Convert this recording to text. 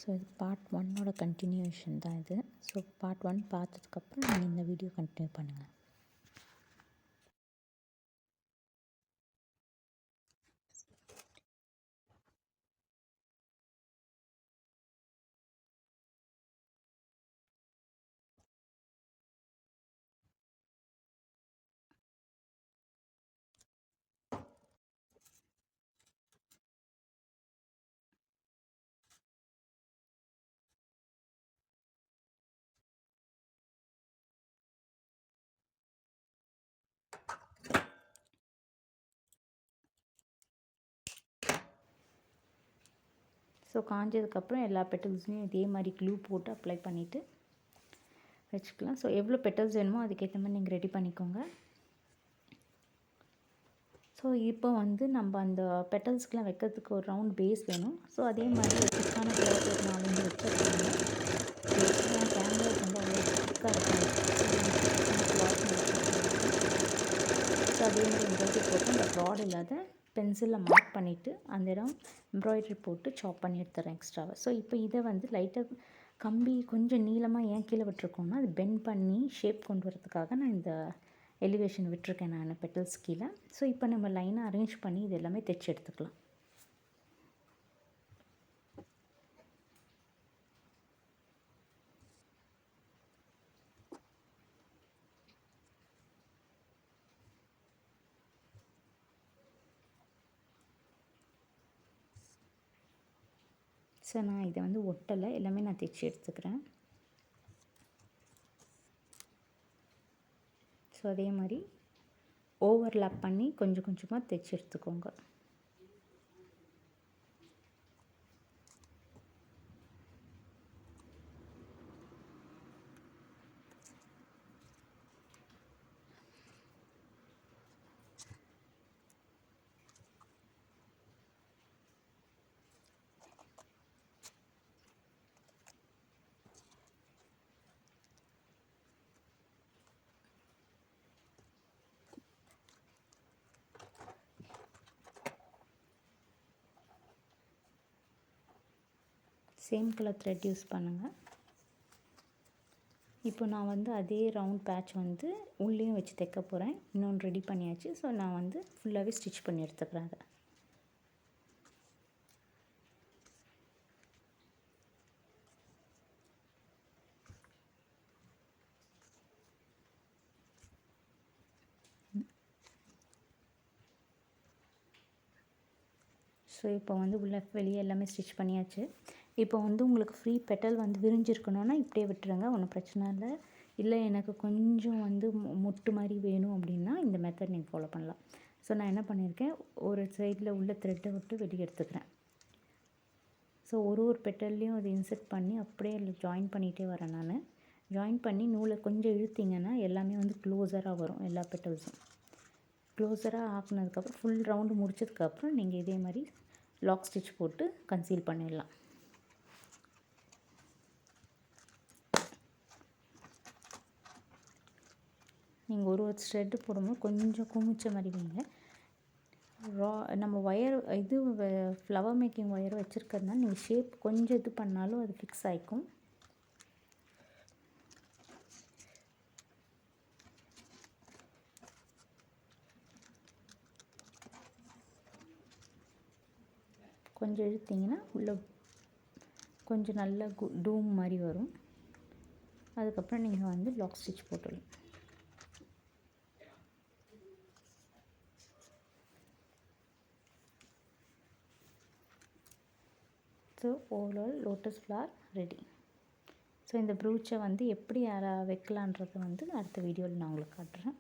So இது part 1 continuation தான் இது. ஸோ பார்ட் 1 பார்த்ததுக்கப்புறம் நீங்கள் இந்த வீடியோ கண்டினியூ பண்ணுங்கள். ஸோ காஞ்சதுக்கப்புறம் எல்லா பெட்டல்ஸையும் இதே மாதிரி க்ளூ போட்டு அப்ளை பண்ணிவிட்டு வச்சுக்கலாம். ஸோ எவ்வளோ பெட்டல்ஸ் வேணுமோ அதுக்கேற்ற மாதிரி நீங்கள் ரெடி பண்ணிக்கோங்க. ஸோ இப்போ வந்து நம்ம அந்த பெட்டல்ஸ்க்கெலாம் வைக்கிறதுக்கு ஒரு ரவுண்ட் பேஸ் வேணும். ஸோ அதே மாதிரி ஒரு திக்கான கிளாத் ஒரு 4-5 வச்சுருக்காங்க. கேமரா ரொம்ப அவ்வளோ திக்காக இருக்கும். ஸோ அதே மாதிரி எம்ப்ராய்டரி போட்டு அந்த ப்ராட் இல்லாத பென்சிலில் மார்க் பண்ணிவிட்டு அந்த இடம் எம்ப்ராய்டரி போட்டு சாப் பண்ணி எடுத்துறேன் எக்ஸ்ட்ராவை. ஸோ இப்போ இதை வந்து லைட்டாக கம்பி கொஞ்சம் நீளமாக ஏன் கீழே விட்டுருக்கோன்னா அது பெண்ட் பண்ணி ஷேப் கொண்டு வரதுக்காக நான் இந்த எலிவேஷன் விட்டுருக்கேன் நான் பெட்டல்ஸ் கீழே. ஸோ இப்போ நம்ம லைனாக அரேஞ்ச் பண்ணி இது எல்லாமே தைச்சி எடுத்துக்கலாம். ஸோ நான் இதை வந்து ஒட்டலை, எல்லாமே நான் தைச்சி எடுத்துக்கிறேன். ஸோ அதே மாதிரி ஓவர்லாப் பண்ணி கொஞ்சம் கொஞ்சமாக தைச்சி எடுத்துக்கோங்க. சேம் கலர் த்ரெட் யூஸ் பண்ணுங்கள். இப்போ நான் வந்து அதே ரவுண்ட் பேட்ச் வந்து உள்ளேயும் வச்சு தைக்க போகிறேன். இன்னொன்று ரெடி பண்ணியாச்சு. ஸோ நான் வந்து ஃபுல்லாகவே ஸ்டிச் பண்ணி எடுத்துக்கிறேன் அதை. ஸோ இப்போ வந்து உள்ள வெளியே எல்லாமே ஸ்டிச் பண்ணியாச்சு. இப்போ வந்து உங்களுக்கு ஃப்ரீ பெட்டல் வந்து விரிஞ்சிருக்கணும்னா இப்படியே விட்டுருங்க, ஒன்றும் பிரச்சனை இல்லை. இல்லை எனக்கு கொஞ்சம் வந்து மொட்டு மாதிரி வேணும் அப்படின்னா இந்த மெத்தட் நீங்கள் ஃபாலோ பண்ணலாம். ஸோ நான் என்ன பண்ணியிருக்கேன், ஒரு சைடில் உள்ள த்ரெட்டை விட்டு வெளியே எடுத்துக்கிறேன். ஸோ ஒரு பெட்டல்லையும் அதை இன்செர்ட் பண்ணி அப்படியே ஜாயின் பண்ணிகிட்டே வரேன் நான். ஜாயின் பண்ணி நூலை கொஞ்சம் இழுத்திங்கன்னா எல்லாமே வந்து க்ளோஸராக வரும். எல்லா பெட்டல்ஸும் க்ளோஸராக ஆக்குனதுக்கப்புறம் ஃபுல் ரவுண்டு முடிச்சதுக்கப்புறம் நீங்கள் இதே மாதிரி லாக் ஸ்டிச் போட்டு கன்சீல் பண்ணிடலாம். நீங்கள் ஒரு த்ரெட்டு போடும்போது கொஞ்சம் குமிச்ச மாதிரி வைங்க. நம்ம ஒயர் இது ஃப்ளவர் மேக்கிங் ஒயர் வச்சுருக்கிறதுனால நீங்கள் ஷேப் கொஞ்சம் இது பண்ணாலும் அது ஃபிக்ஸ் ஆகிக்கும். கொஞ்சம் இழுத்திங்கன்னா உள்ளே கொஞ்சம் நல்ல டூம் மாதிரி வரும். அதுக்கப்புறம் நீங்கள் வந்து லாக் ஸ்டிச் போட்டுடலாம். So overall lotus flower ready. So இந்த ப்ரூச்சை வந்து எப்படி வைக்கலான்றதை வந்து அடுத்த வீடியோவில் நான் உங்களுக்கு காட்டுறேன்.